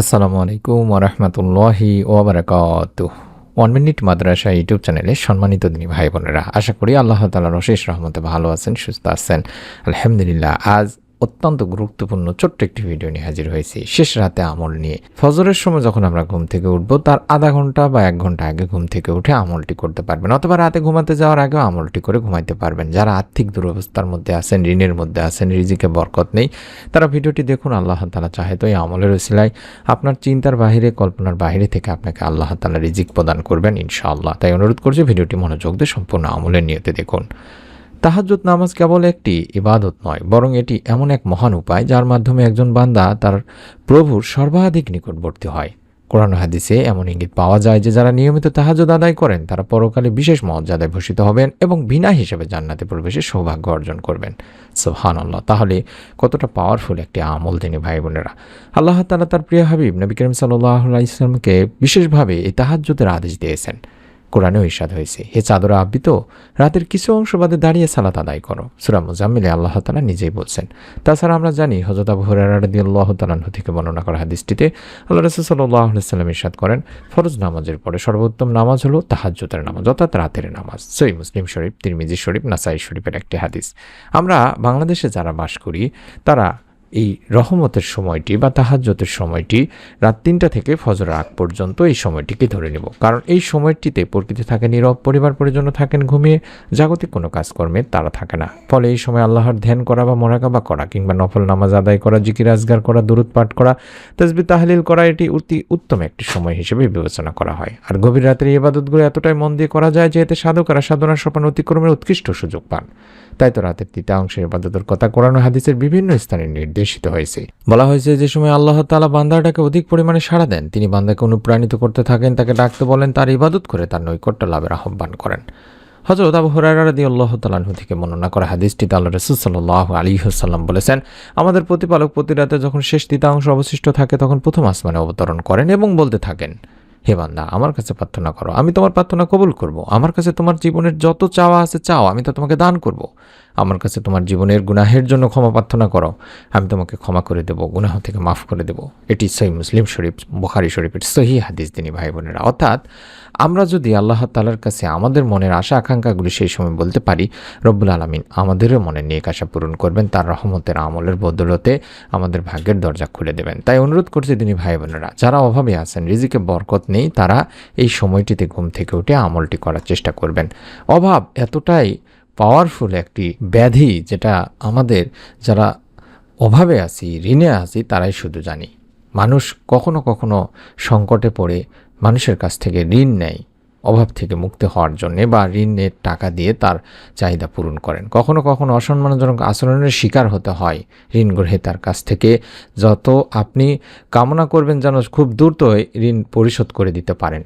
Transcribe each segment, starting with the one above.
আসসালামু আলাইকুম ওরহমতুল্লাহি ওবরাকাতুহ। 1 মিনিট মাদ্রাসা ইউটিউব চ্যানেলে সম্মানিত দিনী ভাই বোনেরা, আশা করি আল্লাহ তাআলার অশেষ রহমতে ভালো আছেন, সুস্থ আছেন। আলহামদুলিল্লাহ। আজ অত্যন্ত গুরুত্বপূর্ণ ছোট্ট একটি ভিডিও নিয়ে হাজির হয়েছি, শেষ রাতে আমল নিয়ে। ফজরের সময় যখন আমরা ঘুম থেকে উঠবো, তার আধা ঘন্টা বা 1 ঘন্টা আগে ঘুম থেকে উঠে আমলটি করতে পারবেন, অথবা রাতে ঘুমাতে যাওয়ার আগেও আমলটি করে ঘুমাইতে পারবেন। যারা আর্থিক দুরবস্থার মধ্যে আছেন, ঋণের মধ্যে আছেন, রিজিকে বরকত নেই, তারা ভিডিওটি দেখুন। আল্লাহ তাআলা চাহে তো এই আমলের ওসিলায় আপনার চিন্তার বাহিরে, কল্পনার বাহিরে থেকে আপনাকে আল্লাহ তাআলা রিজিক প্রদান করবেন ইনশাআল্লাহ। তাই অনুরোধ করছি ভিডিওটি মনোযোগ দিয়ে সম্পূর্ণ আমলের নিয়তে দেখুন। তাহাজ্জুদ নামাজ কেবল একটি ইবাদত নয়, বরং এটি এমন এক মহান উপায় যার মাধ্যমে একজন বান্দা তার প্রভুর সর্বাধিক নিকটবর্তী হয়। কোরআন হাদিসে এমন ইঙ্গিত পাওয়া যায় যে যারা নিয়মিত তাহাজ্জুদ আদায় করেন তারা পরকালে বিশেষ মর্যাদায় ভূষিত হবেন এবং বিনা হিসেবে জান্নাতে প্রবেশের সৌভাগ্য অর্জন করবেন। সুবহানাল্লাহ। তাহলে কতটা পাওয়ারফুল একটি আমল তিনি ভাই বোনেরা। আল্লাহ তাআলা তার প্রিয় হাবিব নবী করিম সাল্লাল্লাহু আলাইহি ওয়াসাল্লামকে বিশেষভাবে এই তাহাজ্জুদের আদেশ দিয়েছেন। কোরআনেও ইরশাদ হয়েছে, হে চাদর আবৃত, রাতের কিছু অংশ বাদে দাঁড়িয়ে সালাত আদায় করো। সূরা মুজাম্মিলে আল্লাহ তাআলা নিজেই বলছেন। তাছাড়া আমরা জানি হযরত আবু হুরায়রা রাদিয়াল্লাহু তাআলা আনহু থেকে বর্ণনা করা হাদিসটিতে আল্লাহ রাসূল সাল্লাল্লাহু আলাইহি ওয়াসাল্লাম ইরশাদ করেন, ফরজ নামাজের পরে সর্বোত্তম নামাজ হলো তাহাজ্জুদের নামাজ, অর্থাৎ রাতের নামাজ। সহিহ মুসলিম শরীফ, তিরমিজি শরীফ, নাসাই শরীফের একটি হাদিস। আমরা বাংলাদেশে যারা বাস করি তারা এই রহমতের সময়টি বা তাহাজ্জুদের সময়টি রাত ৩টা থেকে ফজর আগ পর্যন্ত এই সময়টিকে ধরে নেব, কারণ এই সময়টিতে প্রকৃতি থাকে নীরব, পরিবার পরিজন থাকেন ঘুমিয়ে, জাগতিক কোনো কাজকর্মে তারা থাকে না। ফলে এই সময় আল্লাহর ধ্যান করা বা মোরাকাবা করা কিংবা নফল নামাজ আদায় করা, জিকির আজগার করা, দুরূদ পাঠ করা, তাসবিহ তাহলিল করা এটি অতি উত্তম একটি সময় হিসেবে বিবেচনা করা হয়। আর গভীর রাতের এই ইবাদতগুলো এতটাই মন দিয়ে করা যায় যে এতে সাধকেরা সাধনার সোপান অতিক্রমের উৎকৃষ্ট সুযোগ পান। তাই তো রাতের তৃতীয়াংশের ইবাদতের কথা কোরআন ও হাদিসের বিভিন্ন স্থানে নির্দেশিত হয়েছে। বলা হয়েছে যে সময় আল্লাহ তাআলা বান্দাটাকে অধিক পরিমাণে সাড়া দেন, তিনি বান্দাকে অনুপ্রাণিত করতে থাকেন, তাকে ডাকতে বলেন, তার ইবাদত করে তার নৈকট্য লাভের আহ্বান করেন। হযরত আবু হুরায়রা রাদিয়াল্লাহু তাআলা আনহু থেকে বর্ণনা করা হাদিসটিতে আল্লাহ রাসূল সাল্লাল্লাহু আলাইহি ওয়াসাল্লাম বলেছেন, আমাদের প্রতিপালক প্রতি রাতে যখন শেষ তৃতীয়াংশ অবশিষ্ট থাকে তখন প্রথম আসমানে অবতরণ করেন এবং বলতে থাকেন, হে বান্দা, আমার কাছে প্রার্থনা করো, আমি তোমার প্রার্থনা কবুল করব। আমার কাছে তোমার জীবনের যত চাওয়া আছে চাও, আমি তা তোমাকে দান করব। আমার কাছে তোমার জীবনের গুনাহের জন্য ক্ষমা প্রার্থনা করো, আমি তোমাকে ক্ষমা করে দেব, গুনাহ থেকে মাফ করে দেব। এটি সহিহ মুসলিম শরীফ, বুখারী শরীফের সহিহ হাদিস দিনী ভাই বোনেরা। অর্থাৎ আমরা যদি আল্লাহ তাআলার কাছে আমাদের মনের আশা আকাঙ্ক্ষাগুলি সেই সময় বলতে পারি, রব্বুল আলামিন আমাদেরও মনের নেক আশা পূরণ করবেন, তার রহমতের আমলের বদৌলতে আমাদের ভাগ্যের দরজা খুলে দেবেন। তাই অনুরোধ করছি দিনী ভাই বোনেরা, যারা অভাবে আছেন, রিজিকে বরকত নেই, তারা এই সময়টিতে ঘুম থেকে উঠে আমলটি করার চেষ্টা করবেন। অভাব এতটাই পাওয়ারফুল একটি ব্যাধি যেটা আমাদের যারা অভাবে আছি, ঋণে আছি, তারাই শুধু জানি। মানুষ কখনো কখনো সংকটে পড়ে মানুষের কাছ থেকে ঋণ নেয় অভাব থেকে মুক্তি হওয়ার জন্যে, বা ঋণের টাকা দিয়ে তার চাহিদা পূরণ করেন। কখনো কখনো অসম্মানজনক আচরণের শিকার হতে হয় ঋণ গ্রহীতার কাছ থেকে। যত আপনি কামনা করবেন যেন খুব দ্রুত ঋণ পরিশোধ করে দিতে পারেন,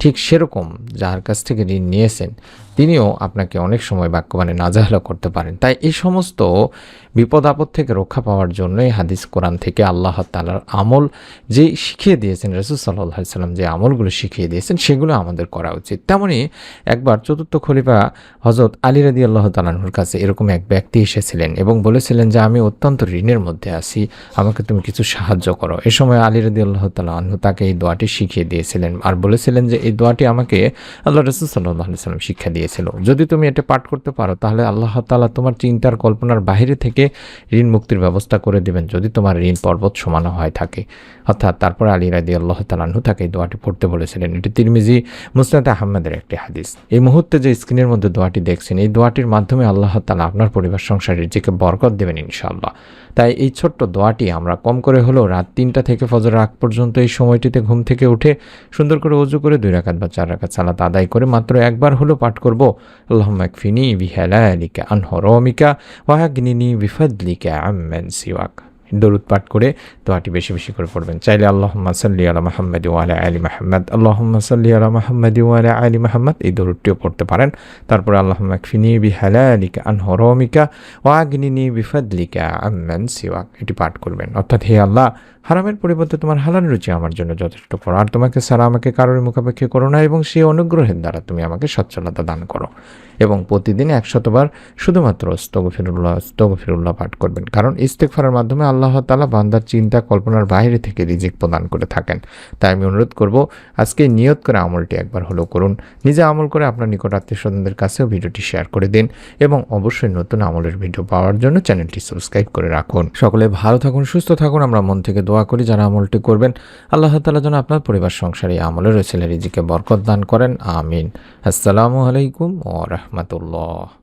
ঠিক সেরকম যার কাছ থেকে ঋণ নিয়েছেন তিনিও আপনাকে অনেক সময় বাক্যবাণে নাজাহালা করতে পারেন। তাই এই সমস্ত বিপদ আপদ থেকে রক্ষা পাওয়ার জন্যই হাদিস কোরআন থেকে আল্লাহ তাআলার আমল যে শিখিয়ে দিয়েছেন, রাসূল সাল্লাল্লাহু আলাইহি সাল্লাম যে আমলগুলো শিখিয়ে দিয়েছেন সেগুলো আমাদের করা উচিত। তেমনি একবার চতুর্থ খলিফা হযরত আলী রাদিয়াল্লাহু তাআলা আনহুর কাছে এরকম এক ব্যক্তি এসেছিলেন এবং বলেছিলেন যে আমি অত্যন্ত ঋণের মধ্যে আছি, আমাকে তুমি কিছু সাহায্য করো। এ সময় আলী রাদিয়াল্লাহু তাআলা আনহু তাকে এই দোয়াটি শিখিয়ে দিয়েছিলেন আর বলেছিলেন যে এই দোয়াটি আমাকে আল্লাহ রাসূল সাল্লাল্লাহু আলাইহি সাল্লাম শিক্ষা দিয়েছিল। যদি তুমি এটা পাঠ করতে পারো তাহলে আল্লাহ তাআলা তোমার চিন্তার কল্পনার বাহিরে থেকে ঋণ মুক্তির ব্যবস্থা করে দিবেন, যদি তোমার ঋণ পর্বত সমান হয় থাকে। অর্থাৎ তারপরে আলী রাদিয়াল্লাহু তাআলা আনহু তাকে এই দোয়াটি পড়তে বলেছিলেন। এটি তিরমিজি মুসনাদ আহমদের একটি হাদিস। এই মুহূর্তে যে স্ক্রিনের মধ্যে দোয়াটি দেখছেন, এই দোয়াটির মাধ্যমে আল্লাহ তাআলা আপনার পরিবার সংসার রিজিকে বরকত দেবেন ইনশাআল্লাহ। তাই এই ছোট্ট দোয়াটি আমরা কম করে হলেও রাত ৩টা থেকে ফজর আগ পর্যন্ত এই সময়টিতে ঘুম থেকে উঠে সুন্দর করে ওযু করে 2 রাকাত বা 4 রাকাত সালাত আদায় করে মাত্র একবার হলেও পাঠ করব, আল্লাহুম্মা ইকফিনি বিহালালিকা আন হারামিকা ওয়া আগনিনি বিফাদলিকা আম্মান সিওয়াক। দরুদ পাঠ করে দোয়াটি বেশি বেশি করে পড়বেন। চাইলে আল্লাহুম্মা সাল্লি আলা মুহাম্মাদ ওয়া আলা আলি মুহাম্মাদ, আল্লাহুম্মা সাল্লি আলা মুহাম্মাদ ওয়া আলা আলি মুহাম্মাদ, এই দরুদটিও পড়তে পারেন। তারপরে আল্লাহুম্মা ইকফিনি বিহালালিকা আন হারামিকা ওয়া আগনিনি বিফাদলিকা আম্মান সিওয়াক, এটি পাঠ করবেন। অর্থাৎ হে আল্লাহ, হারামের পরিবর্তে তোমার হালাল রুচি আমার জন্য যথেষ্ট করো। আর তোমাকে ছাড়া আমাকে কারোর মুখাপেক্ষী করো না, এবং সেই অনুগ্রহের দ্বারা তুমি আমাকে সচ্ছলতা দান করো। এবং প্রতিদিন 100 বার শুধুমাত্র আস্তাগফিরুল্লাহ পাঠ করবেন, কারণ ইস্তেগফারের মাধ্যমে আল্লাহ তাআলা বান্দার চিন্তা কল্পনার বাইরে থেকে রিজিক প্রদান করে থাকেন। তাই আমি অনুরোধ করব, আজকে নিয়ত করে আমলটি একবার হলেও করুন। নিজে আমল করে আপনার নিকট আত্মীয়স্বজনদের কাছেও ভিডিওটি শেয়ার করে দিন, এবং অবশ্যই নতুন আমলের ভিডিও পাওয়ার জন্য চ্যানেলটি সাবস্ক্রাইব করে রাখুন। সকলে ভালো থাকুন, সুস্থ থাকুন। আমরা মন থেকে দোয়া করি যারা আমলটি করবেন আল্লাহ তাআলা যেন আপনার পরিবার সংসারে আমলের ওসিলায় রিজিকে বরকত দান করেন। আমিন। আসসালামু আলাইকুম ওয়া রাহমাতুল্লাহ।